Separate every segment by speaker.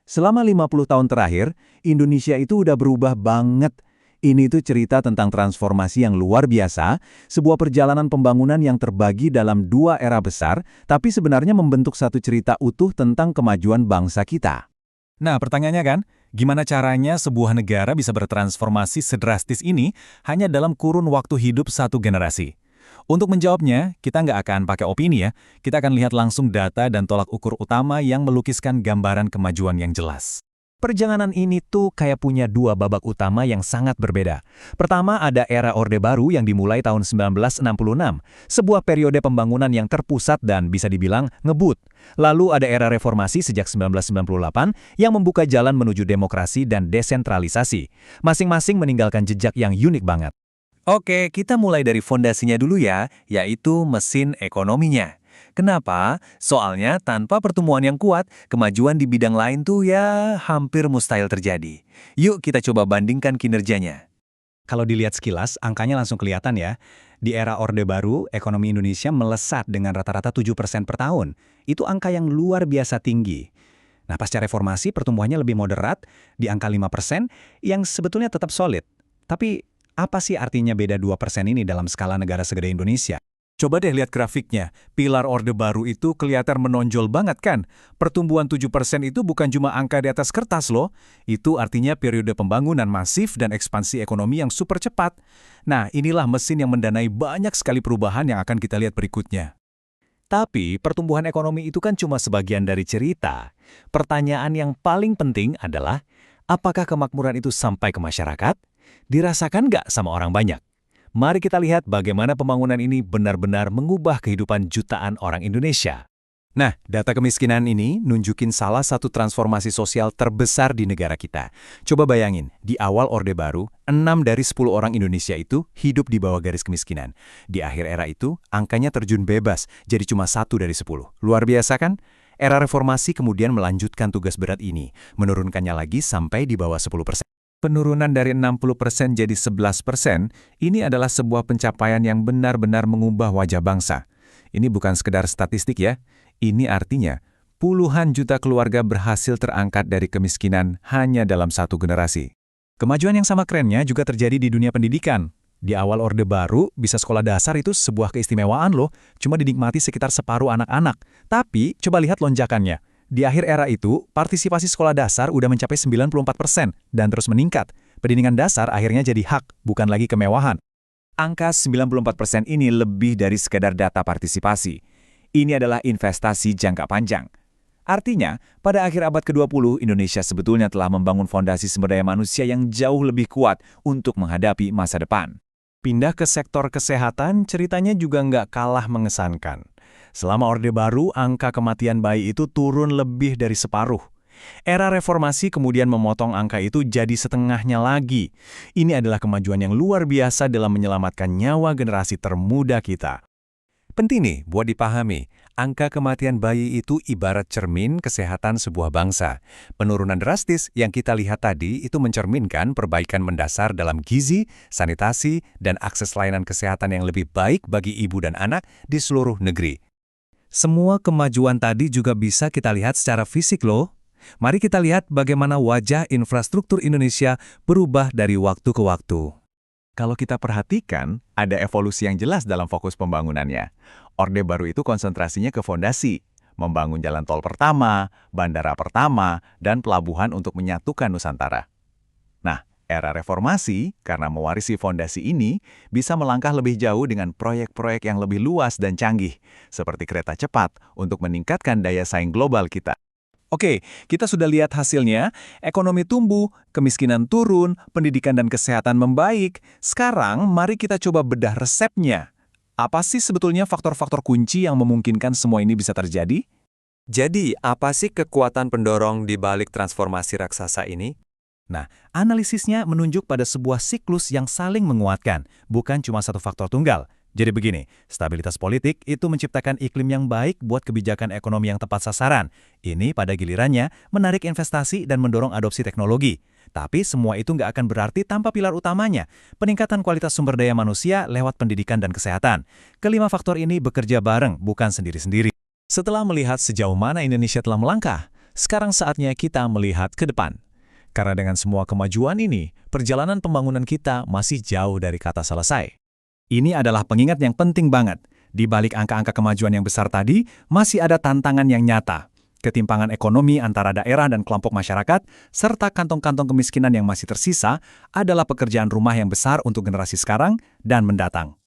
Speaker 1: Selama 50 tahun terakhir, Indonesia itu udah berubah banget. Ini tuh cerita tentang transformasi yang luar biasa, sebuah perjalanan pembangunan yang terbagi dalam dua era besar, tapi sebenarnya membentuk satu cerita utuh tentang kemajuan bangsa kita.
Speaker 2: Nah, pertanyaannya kan, gimana caranya sebuah negara bisa bertransformasi sedrastis ini hanya dalam kurun waktu hidup satu generasi? Untuk menjawabnya, kita nggak akan pakai opini ya, kita akan lihat langsung data dan tolak ukur utama yang melukiskan gambaran kemajuan yang jelas. Perjalanan ini tuh kayak punya dua babak utama yang sangat berbeda. Pertama ada era Orde Baru yang dimulai tahun 1966, sebuah periode pembangunan yang terpusat dan bisa dibilang ngebut. Lalu ada era reformasi sejak 1998 yang membuka jalan menuju demokrasi dan desentralisasi. Masing-masing meninggalkan jejak yang unik banget. Oke, kita mulai dari fondasinya dulu ya, yaitu mesin ekonominya. Kenapa? Soalnya tanpa pertumbuhan yang kuat, kemajuan di bidang lain tuh ya hampir mustahil terjadi. Yuk kita coba bandingkan kinerjanya. Kalau dilihat sekilas, angkanya langsung kelihatan ya. Di era Orde Baru, ekonomi Indonesia melesat dengan rata-rata 7% per tahun. Itu angka yang luar biasa tinggi. Nah, pasca reformasi, pertumbuhannya lebih moderat, di angka 5%, yang sebetulnya tetap solid. Tapi, apa sih artinya beda 2% ini dalam skala negara segede Indonesia? Coba deh lihat grafiknya, pilar Orde Baru itu kelihatan menonjol banget kan? Pertumbuhan 7% itu bukan cuma angka di atas kertas loh, itu artinya periode pembangunan masif dan ekspansi ekonomi yang super cepat. Nah, inilah mesin yang mendanai banyak sekali perubahan yang akan kita lihat berikutnya. Tapi, pertumbuhan ekonomi itu kan cuma sebagian dari cerita. Pertanyaan yang paling penting adalah, apakah kemakmuran itu sampai ke masyarakat? Dirasakan nggak sama orang banyak? Mari kita lihat bagaimana pembangunan ini benar-benar mengubah kehidupan jutaan orang Indonesia. Nah, data kemiskinan ini nunjukin salah satu transformasi sosial terbesar di negara kita. Coba bayangin, di awal Orde Baru, 6 dari 10 orang Indonesia itu hidup di bawah garis kemiskinan. Di akhir era itu, angkanya terjun bebas, jadi cuma 1 dari 10. Luar biasa kan? Era reformasi kemudian melanjutkan tugas berat ini, menurunkannya lagi sampai di bawah 10%. Penurunan dari 60% jadi 11%, ini adalah sebuah pencapaian yang benar-benar mengubah wajah bangsa. Ini bukan sekedar statistik ya, ini artinya puluhan juta keluarga berhasil terangkat dari kemiskinan hanya dalam satu generasi. Kemajuan yang sama kerennya juga terjadi di dunia pendidikan. Di awal Orde Baru, bisa sekolah dasar itu sebuah keistimewaan loh, cuma dinikmati sekitar separuh anak-anak. Tapi, coba lihat lonjakannya. Di akhir era itu, partisipasi sekolah dasar udah mencapai 94% dan terus meningkat. Pendidikan dasar akhirnya jadi hak, bukan lagi kemewahan. Angka 94% ini lebih dari sekadar data partisipasi. Ini adalah investasi jangka panjang. Artinya, pada akhir abad ke-20, Indonesia sebetulnya telah membangun fondasi sumber daya manusia yang jauh lebih kuat untuk menghadapi masa depan. Pindah ke sektor kesehatan, ceritanya juga nggak kalah mengesankan. Selama Orde Baru, angka kematian bayi itu turun lebih dari separuh. Era reformasi kemudian memotong angka itu jadi setengahnya lagi. Ini adalah kemajuan yang luar biasa dalam menyelamatkan nyawa generasi termuda kita. Penting nih buat dipahami, angka kematian bayi itu ibarat cermin kesehatan sebuah bangsa. Penurunan drastis yang kita lihat tadi itu mencerminkan perbaikan mendasar dalam gizi, sanitasi, dan akses layanan kesehatan yang lebih baik bagi ibu dan anak di seluruh negeri. Semua kemajuan tadi juga bisa kita lihat secara fisik loh. Mari kita lihat bagaimana wajah infrastruktur Indonesia berubah dari waktu ke waktu. Kalau kita perhatikan, ada evolusi yang jelas dalam fokus pembangunannya. Orde Baru itu konsentrasinya ke fondasi, membangun jalan tol pertama, bandara pertama, dan pelabuhan untuk menyatukan Nusantara. Nah, era reformasi, karena mewarisi fondasi ini, bisa melangkah lebih jauh dengan proyek-proyek yang lebih luas dan canggih, seperti kereta cepat untuk meningkatkan daya saing global kita. Oke, kita sudah lihat hasilnya, ekonomi tumbuh, kemiskinan turun, pendidikan dan kesehatan membaik. Sekarang, mari kita coba bedah resepnya. Apa sih sebetulnya faktor-faktor kunci yang memungkinkan semua ini bisa terjadi? Jadi, apa sih kekuatan pendorong di balik transformasi raksasa ini? Nah, analisisnya menunjuk pada sebuah siklus yang saling menguatkan, bukan cuma satu faktor tunggal. Jadi begini, stabilitas politik itu menciptakan iklim yang baik buat kebijakan ekonomi yang tepat sasaran. Ini pada gilirannya menarik investasi dan mendorong adopsi teknologi. Tapi semua itu nggak akan berarti tanpa pilar utamanya, peningkatan kualitas sumber daya manusia lewat pendidikan dan kesehatan. Kelima faktor ini bekerja bareng, bukan sendiri-sendiri. Setelah melihat sejauh mana Indonesia telah melangkah, sekarang saatnya kita melihat ke depan. Karena dengan semua kemajuan ini, perjalanan pembangunan kita masih jauh dari kata selesai. Ini adalah pengingat yang penting banget. Di balik angka-angka kemajuan yang besar tadi, masih ada tantangan yang nyata. Ketimpangan ekonomi antara daerah dan kelompok masyarakat, serta kantong-kantong kemiskinan yang masih tersisa adalah pekerjaan rumah yang besar untuk generasi sekarang dan mendatang.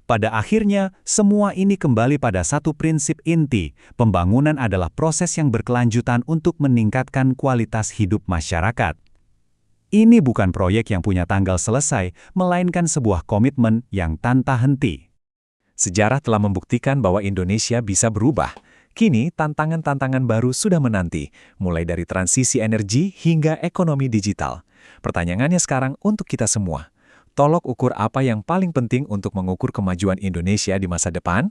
Speaker 2: Pada akhirnya, semua ini kembali pada satu prinsip inti. Pembangunan adalah proses yang berkelanjutan untuk meningkatkan kualitas hidup masyarakat. Ini bukan proyek yang punya tanggal selesai, melainkan sebuah komitmen yang tanpa henti. Sejarah telah membuktikan bahwa Indonesia bisa berubah. Kini, tantangan-tantangan baru sudah menanti, mulai dari transisi energi hingga ekonomi digital. Pertanyaannya sekarang untuk kita semua. Tolok ukur apa yang paling penting untuk mengukur kemajuan Indonesia di masa depan?